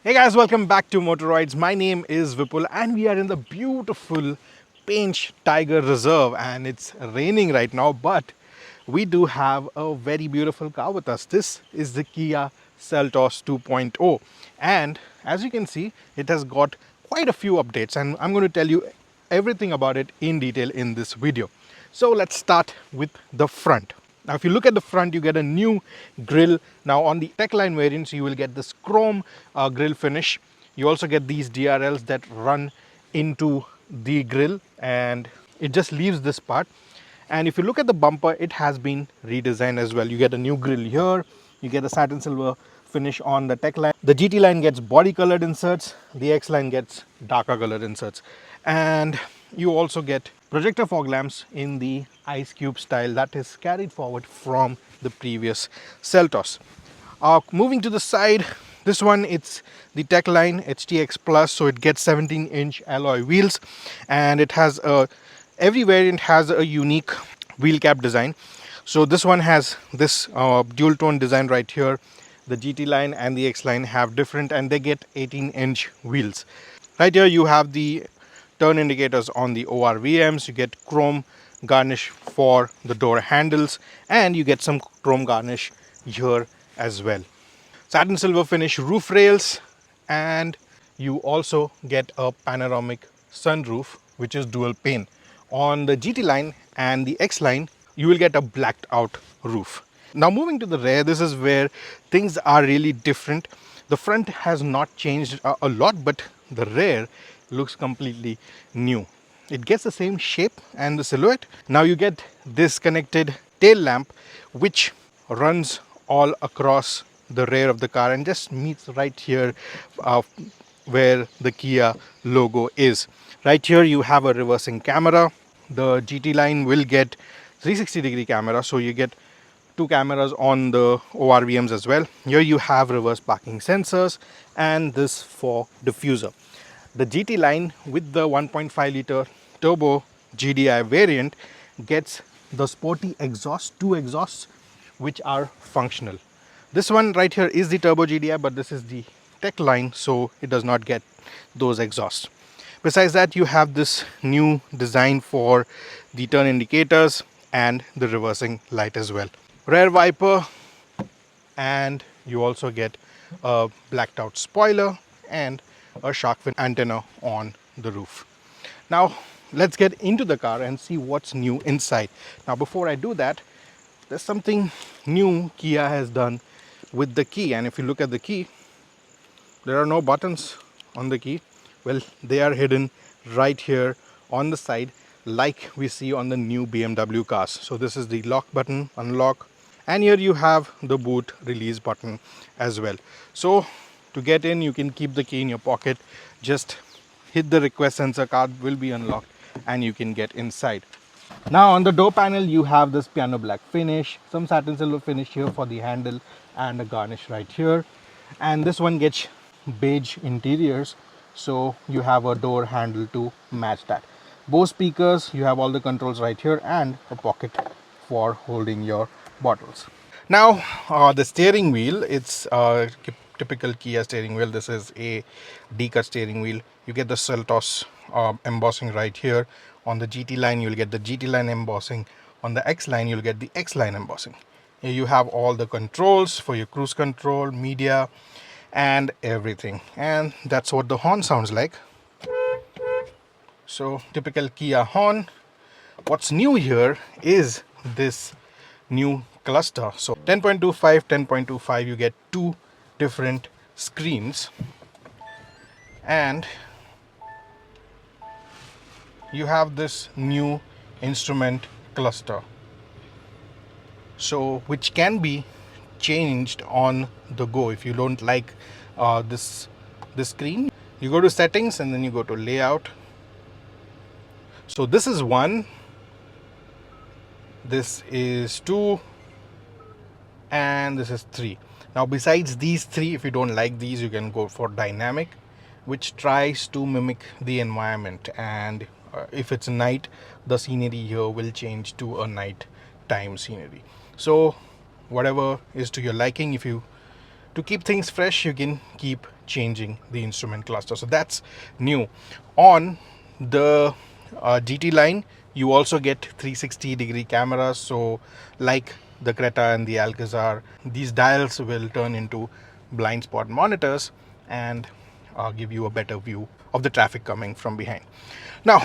Hey guys, welcome back to Motoroids. My name is Vipul and we are in the beautiful Painch Tiger Reserve and it's raining right now, but we do have a very beautiful car with us. This is the Kia Seltos 2.0 and as you can see, it has got quite a few updates and I'm going to tell you everything about it in detail in this video. So let's start with the front. Now, if you look at the front, you get a new grille. Now, on the Tech Line variants, you will get this chrome grille finish. You also get these DRLs that run into the grille and it just leaves this part. And if you look at the bumper, it has been redesigned as well. You get a new grille here. You get a satin silver finish on the Tech Line. The GT line gets body colored inserts. The X line gets darker colored inserts. And you also get projector fog lamps in the ice cube style that is carried forward from the previous Seltos. Moving to the side, this one it's the Tech Line HTX Plus, so it gets 17-inch alloy wheels, and it has every variant has a unique wheel cap design. So this one has this dual tone design right here. The GT line and the X line have different, and they get 18-inch wheels. Right here you have the turn indicators on the ORVMs. You get chrome garnish for the door handles, and you get some chrome garnish here as well. Satin silver finish roof rails, and you also get a panoramic sunroof which is dual pane. On the GT line and the X line, you will get a blacked out roof. Now moving to the rear, this is where things are really different. The front has not changed a lot, but the rear looks completely new. It gets the same shape and the silhouette. Now you get this connected tail lamp which runs all across the rear of the car and just meets right here where the Kia logo is. Right here you have a reversing camera. The GT line will get 360-degree camera, so you get two cameras on the ORVMs as well. Here you have reverse parking sensors and this for diffuser. The GT line with the 1.5 liter turbo GDI variant gets the sporty exhaust, two exhausts which are functional. This one right here is the turbo GDI, but this is the Tech Line, so it does not get those exhausts. Besides that, you have this new design for the turn indicators and the reversing light as well. Rear wiper, and you also get a blacked out spoiler and a shark fin antenna on the roof. Now let's get into the car and see what's new inside. Now before I do that, there's something new Kia has done with the key, and if you look at the key, there are no buttons on the key. Well, they are hidden right here on the side like we see on the new BMW cars. So this is the lock button, unlock, and here you have the boot release button as well. So to get in, you can keep the key in your pocket, just hit the request sensor, card will be unlocked and you can get inside. Now on the door panel you have this piano black finish, some satin silver finish here for the handle and a garnish right here, and this one gets beige interiors, so you have a door handle to match that. Bose speakers, you have all the controls right here and a pocket for holding your bottles. Now the steering wheel, it's a typical Kia steering wheel. This is a D-cut steering wheel. You get the Seltos embossing right here. On the GT line you'll get the GT line embossing. On the X line you'll get the X line embossing. Here you have all the controls for your cruise control, media and everything, and that's what the horn sounds like. So typical Kia horn. What's new here is this new cluster. So 10.25, 10.25, you get two different screens, and you have this new instrument cluster, so which can be changed on the go. If you don't like this screen, you go to settings and then you go to layout. So this is one, this is two, and this is three. Now besides these three, if you don't like these, you can go for dynamic, which tries to mimic the environment, and if it's night, the scenery here will change to a night time scenery. So whatever is to your liking, if you to keep things fresh, you can keep changing the instrument cluster. So that's new. On the GT line, you also get 360-degree cameras. So like the Creta and the Alcazar, these dials will turn into blind spot monitors and give you a better view of the traffic coming from behind. Now,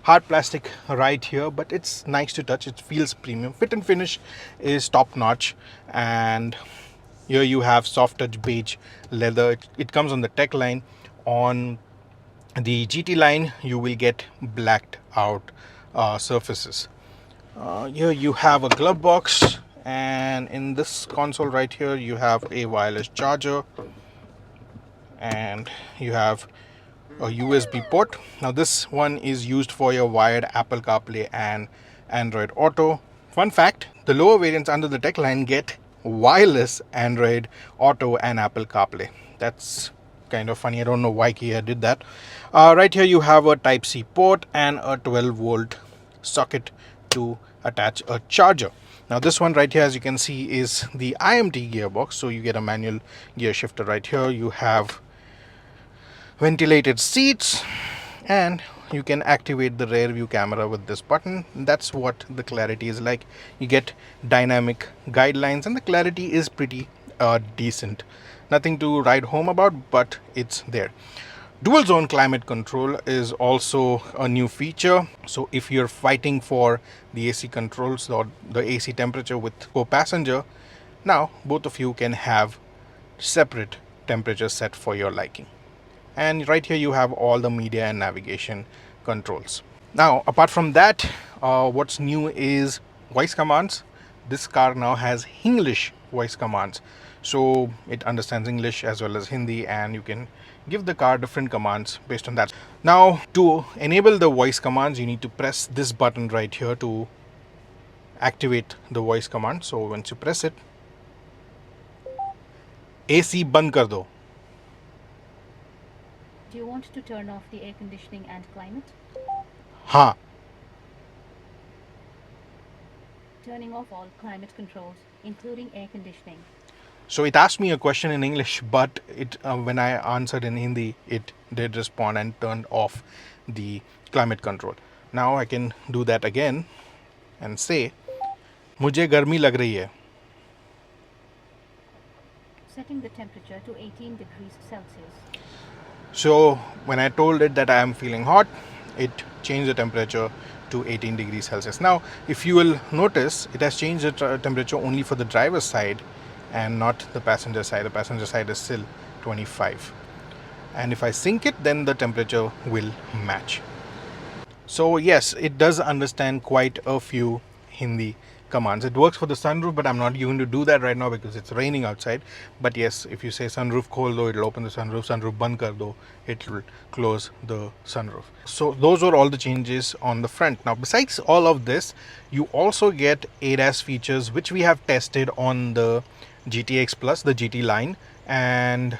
hard plastic right here, but it's nice to touch. It feels premium. Fit and finish is top notch, and here you have soft touch beige leather. It comes on the Tech line. On the GT line, you will get blacked out surfaces. Here you have a glove box, and in this console right here you have a wireless charger, and you have a USB port. Now this one is used for your wired Apple CarPlay and Android Auto. Fun fact, the lower variants under the Tech line get wireless Android Auto and Apple CarPlay. That's kind of funny. I don't know why Kia did that. Right here you have a Type-C port and a 12-volt socket to attach a charger. Now this one right here, as you can see, is the iMT gearbox. So you get a manual gear shifter right here. You have ventilated seats, and you can activate the rear view camera with this button. That's what the clarity is like. You get dynamic guidelines, and the clarity is pretty decent. Nothing to write home about, but it's there. Dual zone climate control is also a new feature. So if you're fighting for the AC controls or the AC temperature with co-passenger, now both of you can have separate temperatures set for your liking. And right here you have all the media and navigation controls. Now, apart from that, what's new is voice commands. This car now has English voice commands. So it understands English as well as Hindi, and you can give the car different commands based on that. Now, to enable the voice commands, you need to press this button right here to activate the voice command. So once you press it, AC band kar do. Do you want to turn off the air conditioning and climate? Ha. Turning off all climate controls, including air conditioning. So it asked me a question in English, but when I answered in Hindi, it did respond and turned off the climate control. Now I can do that again and say, मुझे गर्मी लग रही है. Setting the temperature to 18 degrees Celsius. So when I told it that I am feeling hot, it changed the temperature to 18 degrees Celsius. Now, if you will notice, it has changed the temperature only for the driver's side and not the passenger side. The passenger side is still 25. And if I sync it, then the temperature will match. So yes, it does understand quite a few Hindi commands. It works for the sunroof, but I'm not going to do that right now because it's raining outside. But yes, if you say sunroof khol do, it'll open the sunroof. Sunroof band kar do, it will close the sunroof. So those are all the changes on the front. Now, besides all of this, you also get ADAS features, which we have tested on the GTX Plus, the GT line, and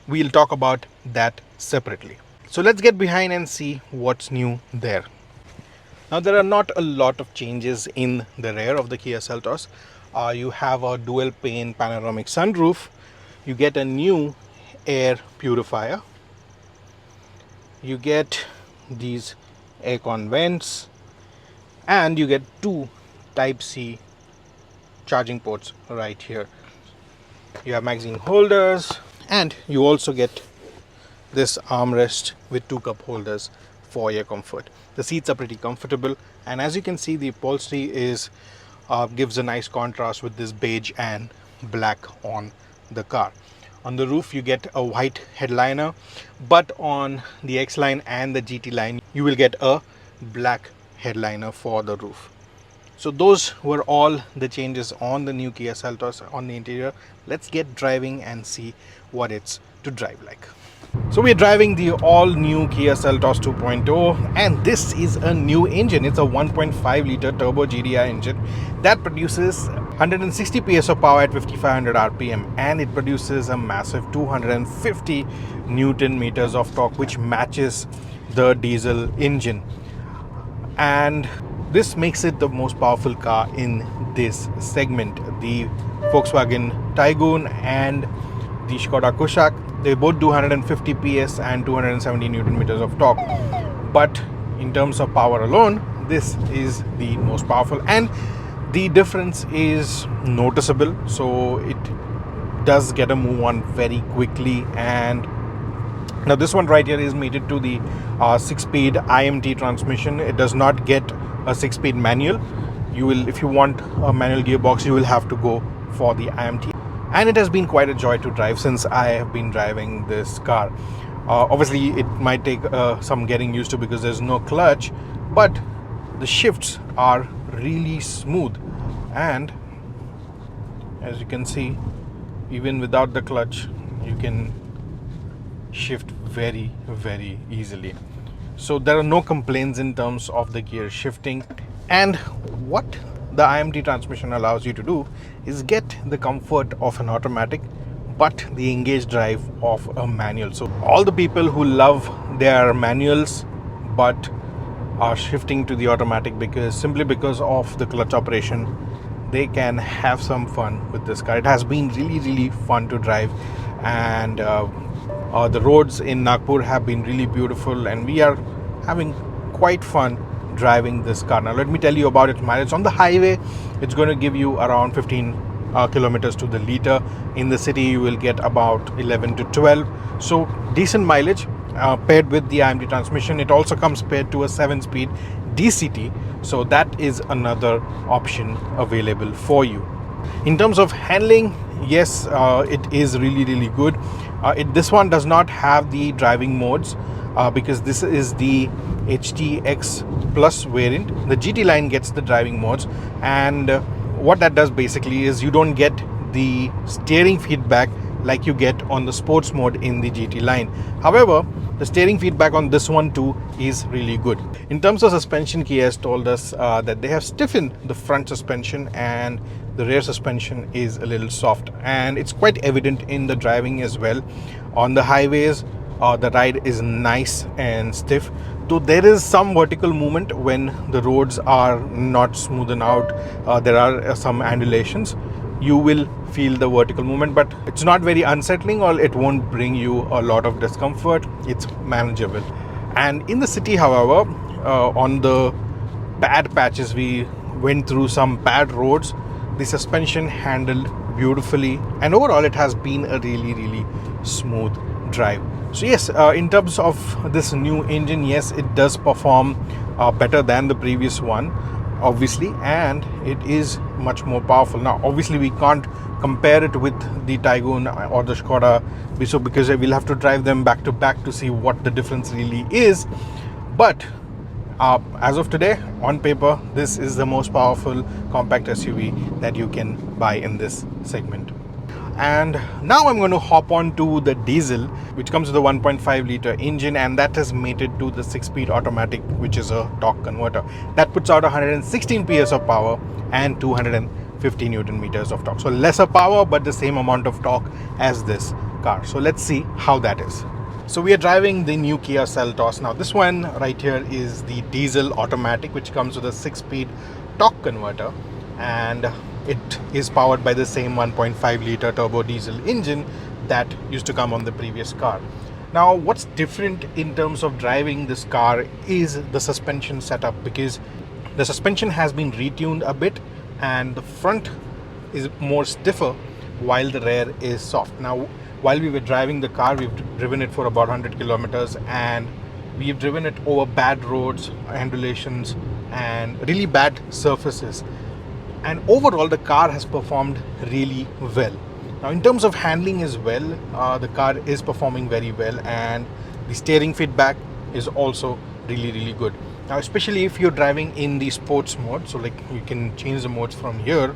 we'll talk about that separately. So let's get behind and see what's new there. Now, there are not a lot of changes in the rear of the Kia Seltos. You have a dual pane panoramic sunroof. You get a new air purifier. You get these aircon vents, and you get two Type-C charging ports right here. You have magazine holders, and you also get this armrest with two cup holders for your comfort. The seats are pretty comfortable, and as you can see, the upholstery is gives a nice contrast with this beige and black on the car. On the roof you get a white headliner, but on the X-Line and the GT line you will get a black headliner for the roof. So those were all the changes on the new Kia Seltos on the interior. Let's get driving and see what it's to drive like. So we're driving the all-new Kia Seltos 2.0, and this is a new engine. It's a 1.5 liter turbo GDI engine that produces 160 PS of power at 5500 RPM, and it produces a massive 250 Newton meters of torque, which matches the diesel engine. And this makes it the most powerful car in this segment. The Volkswagen Tiguan and the Skoda Kushaq. They both do 150 PS and 270 Newton meters of torque. But in terms of power alone, this is the most powerful, and the difference is noticeable. So it does get a move on very quickly. And now this one right here is mated to the 6-speed iMT transmission. It does not get a 6-speed manual. You will, if you want a manual gearbox, you will have to go for the iMT. And it has been quite a joy to drive since I have been driving this car. Obviously it might take some getting used to because there's no clutch, but the shifts are really smooth, and as you can see, even without the clutch you can shift very easily. So there are no complaints in terms of the gear shifting. And what the iMT transmission allows you to do is get the comfort of an automatic but the engaged drive of a manual. So all the people who love their manuals but are shifting to the automatic simply because of the clutch operation, they can have some fun with this car. It has been really fun to drive, and the roads in Nagpur have been really beautiful, and we are having quite fun driving this car. Now let me tell you about its mileage. On the highway, it's going to give you around 15 kilometers to the liter. In the city, you will get about 11 to 12. So decent mileage paired with the iMT transmission. It also comes paired to a 7-speed DCT. So that is another option available for you. In terms of handling, yes, it is really good. This one does not have the driving modes because this is the HTX Plus variant. The GT line gets the driving modes, and what that does basically is you don't get the steering feedback like you get on the sports mode in the GT line. However, the steering feedback on this one too is really good. In terms of suspension, Kia has told us that they have stiffened the front suspension and the rear suspension is a little soft, and it's quite evident in the driving as well. On the highways, the ride is nice and stiff, though there is some vertical movement when the roads are not smoothened out. There are some undulations. You will feel the vertical movement, but it's not very unsettling, or it won't bring you a lot of discomfort. It's manageable. And in the city, however, on the bad patches, we went through some bad roads, the suspension handled beautifully, and overall it has been a really smooth drive. So yes, in terms of this new engine, yes, it does perform better than the previous one, obviously, and it is much more powerful. Now obviously we can't compare it with the Taygun or the Skoda, because we'll have to drive them back to back to see what the difference really is. But as of today, on paper, this is the most powerful compact SUV that you can buy in this segment. And now I'm going to hop on to the diesel, which comes with a 1.5 liter engine, and that is mated to the 6-speed automatic, which is a torque converter. That puts out 116 PS of power and 250 Newton meters of torque. So lesser power, but the same amount of torque as this car. So let's see how that is. So we are driving the new Kia Seltos. Now this one right here is the diesel automatic, which comes with a 6-speed torque converter, and it is powered by the same 1.5 liter turbo diesel engine that used to come on the previous car. Now what's different in terms of driving this car is the suspension setup, because the suspension has been retuned a bit and the front is more stiffer while the rear is soft. Now while we were driving the car, we've driven it for about 100 kilometers, and we've driven it over bad roads, undulations, and really bad surfaces. And overall, the car has performed really well. Now, in terms of handling as well, the car is performing very well, and the steering feedback is also really good. Now, especially if you're driving in the sports mode, so like you can change the modes from here.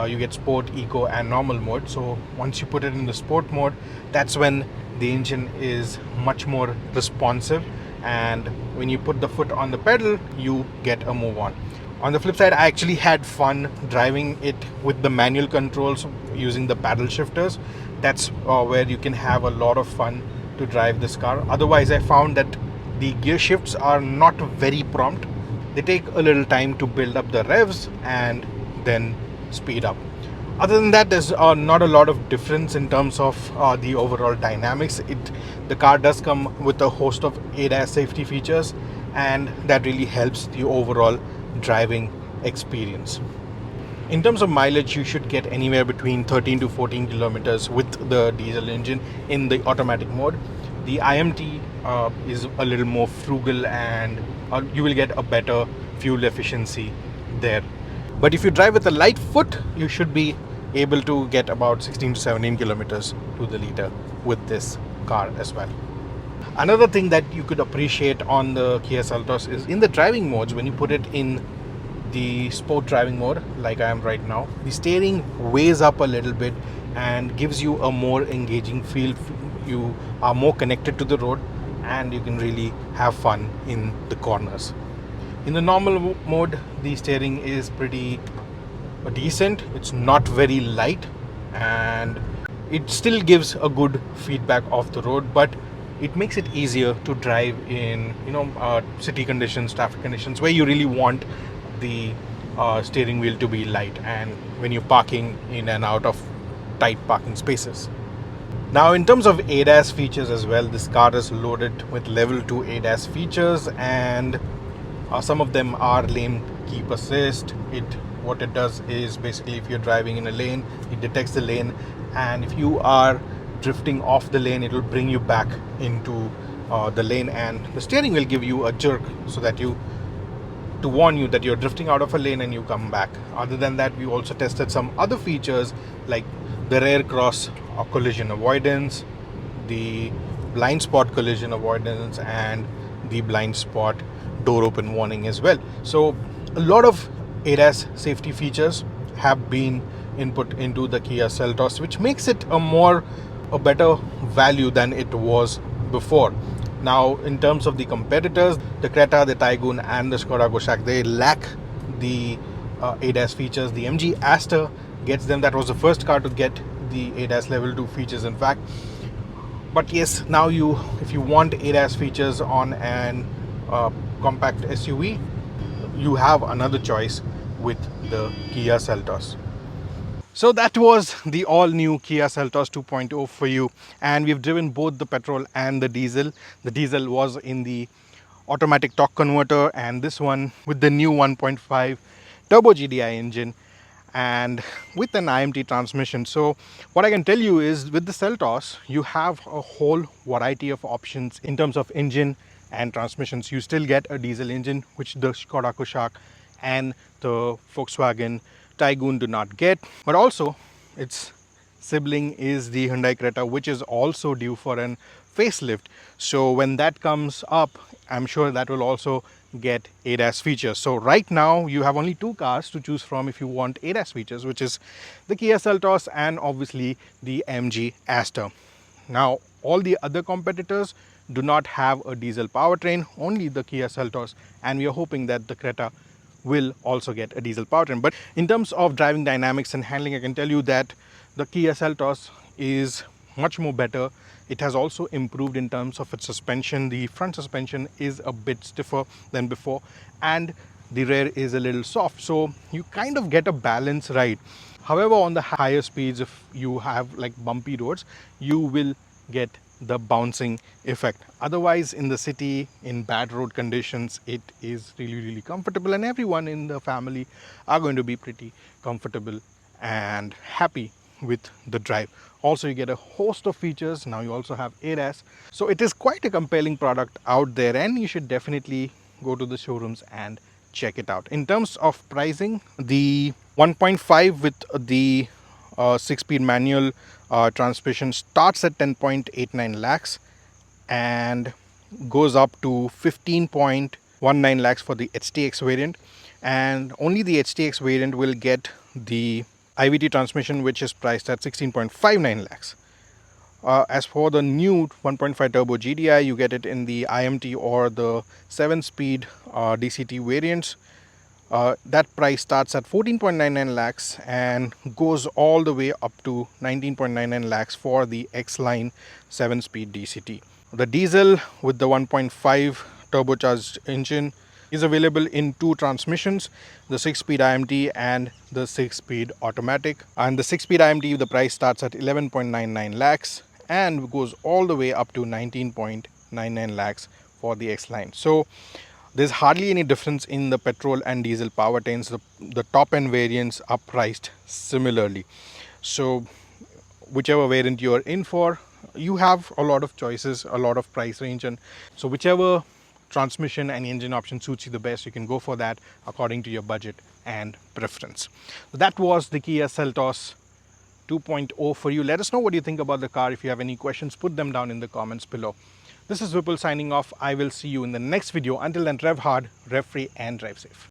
You get sport, eco, and normal mode. So once you put it in the sport mode, that's when the engine is much more responsive, and when you put the foot on the pedal, you get a move on. On the flip side, I actually had fun driving it with the manual controls using the paddle shifters. That's where you can have a lot of fun to drive this car. Otherwise, I found that the gear shifts are not very prompt. They take a little time to build up the revs and then speed up. Other than that, there's not a lot of difference in terms of the overall dynamics. The car does come with a host of ADAS safety features, and that really helps the overall driving experience. In terms of mileage, you should get anywhere between 13 to 14 kilometers with the diesel engine in the automatic mode. The iMT is a little more frugal, and you will get a better fuel efficiency there. But if you drive with a light foot, you should be able to get about 16 to 17 kilometers to the liter with this car as well. Another thing that you could appreciate on the Kia Seltos is in the driving modes. When you put it in the sport driving mode, like I am right now, the steering weighs up a little bit and gives you a more engaging feel. You are more connected to the road, and you can really have fun in the corners. In the normal mode, the steering is pretty decent. It's not very light, and it still gives a good feedback off the road, but it makes it easier to drive in city conditions, traffic conditions, where you really want the steering wheel to be light, and when you're parking in and out of tight parking spaces. Now, in terms of ADAS features as well, this car is loaded with level 2 ADAS features, and some of them are lane keep assist. What it does is basically, if you're driving in a lane, it detects the lane, and if you are drifting off the lane, it will bring you back into the lane, and the steering will give you a jerk so that to warn you that you're drifting out of a lane and you come back. Other than that, we also tested some other features like the rear cross collision avoidance, the blind spot collision avoidance, and the blind spot door open warning as well. So a lot of ADAS safety features have been input into the Kia Seltos, which makes it a better value than it was before. Now, in terms of the competitors, the Creta, the Taygun, and the Skoda Kodiaq, they lack the ADAS features. The MG Aster gets them. That was the first car to get the ADAS level 2 features, in fact. But yes, now if you want ADAS features on an compact SUV, you have another choice with the Kia Seltos. So that was the all-new Kia Seltos 2.0 for you, and we've driven both the petrol and the diesel. The diesel was in the automatic torque converter, and this one with the new 1.5 turbo GDI engine and with an iMT transmission. So what I can tell you is, with the Seltos, you have a whole variety of options in terms of engine and transmissions. You still get a diesel engine, which the Skoda Kodiaq and the Volkswagen Taygun do not get, but also its sibling is the Hyundai Creta, which is also due for an facelift. So when that comes up, I'm sure that will also get ADAS features. So right now you have only two cars to choose from if you want ADAS features, which is the Kia Seltos and obviously the MG Aster. Now, all the other competitors do not have a diesel powertrain, only the Kia Seltos, and we are hoping that the Creta will also get a diesel powertrain. But in terms of driving dynamics and handling, I can tell you that the Kia Seltos is much more better. It has also improved in terms of its suspension. The front suspension is a bit stiffer than before, and the rear is a little soft, so you kind of get a balance right. However, on the higher speeds, if you have like bumpy roads, you will get the bouncing effect. Otherwise, in the city, in bad road conditions, it is really comfortable, and everyone in the family are going to be pretty comfortable and happy with the drive. Also, you get a host of features. Now you also have ADAS, so it is quite a compelling product out there, and you should definitely go to the showrooms and check it out. In terms of pricing, the 1.5 with the 6-speed manual transmission starts at 10.89 lakhs and goes up to 15.19 lakhs for the HTX variant, and only the HTX variant will get the IVT transmission, which is priced at 16.59 lakhs. As for the new 1.5 turbo GDI, you get it in the iMT or the 7-speed DCT variants. That price starts at 14.99 lakhs and goes all the way up to 19.99 lakhs for the X-Line 7-speed DCT. The diesel with the 1.5 turbocharged engine Is available in two transmissions, the 6-speed IMT and the 6-speed automatic. And the 6-speed IMT, the price starts at 11.99 lakhs and goes all the way up to 19.99 lakhs for the X-Line. So there's hardly any difference in the petrol and diesel powertrains. The top end variants are priced similarly. So whichever variant you're in for, you have a lot of choices, a lot of price range, and so whichever transmission and engine option suits you the best, you can go for that according to your budget and preference. So that was the Kia Seltos 2.0 for you. Let us know what you think about the car. If you have any questions, put them down in the comments below. This is Vipul signing off. I will see you in the next video. Until then, rev hard, rev free, and drive safe.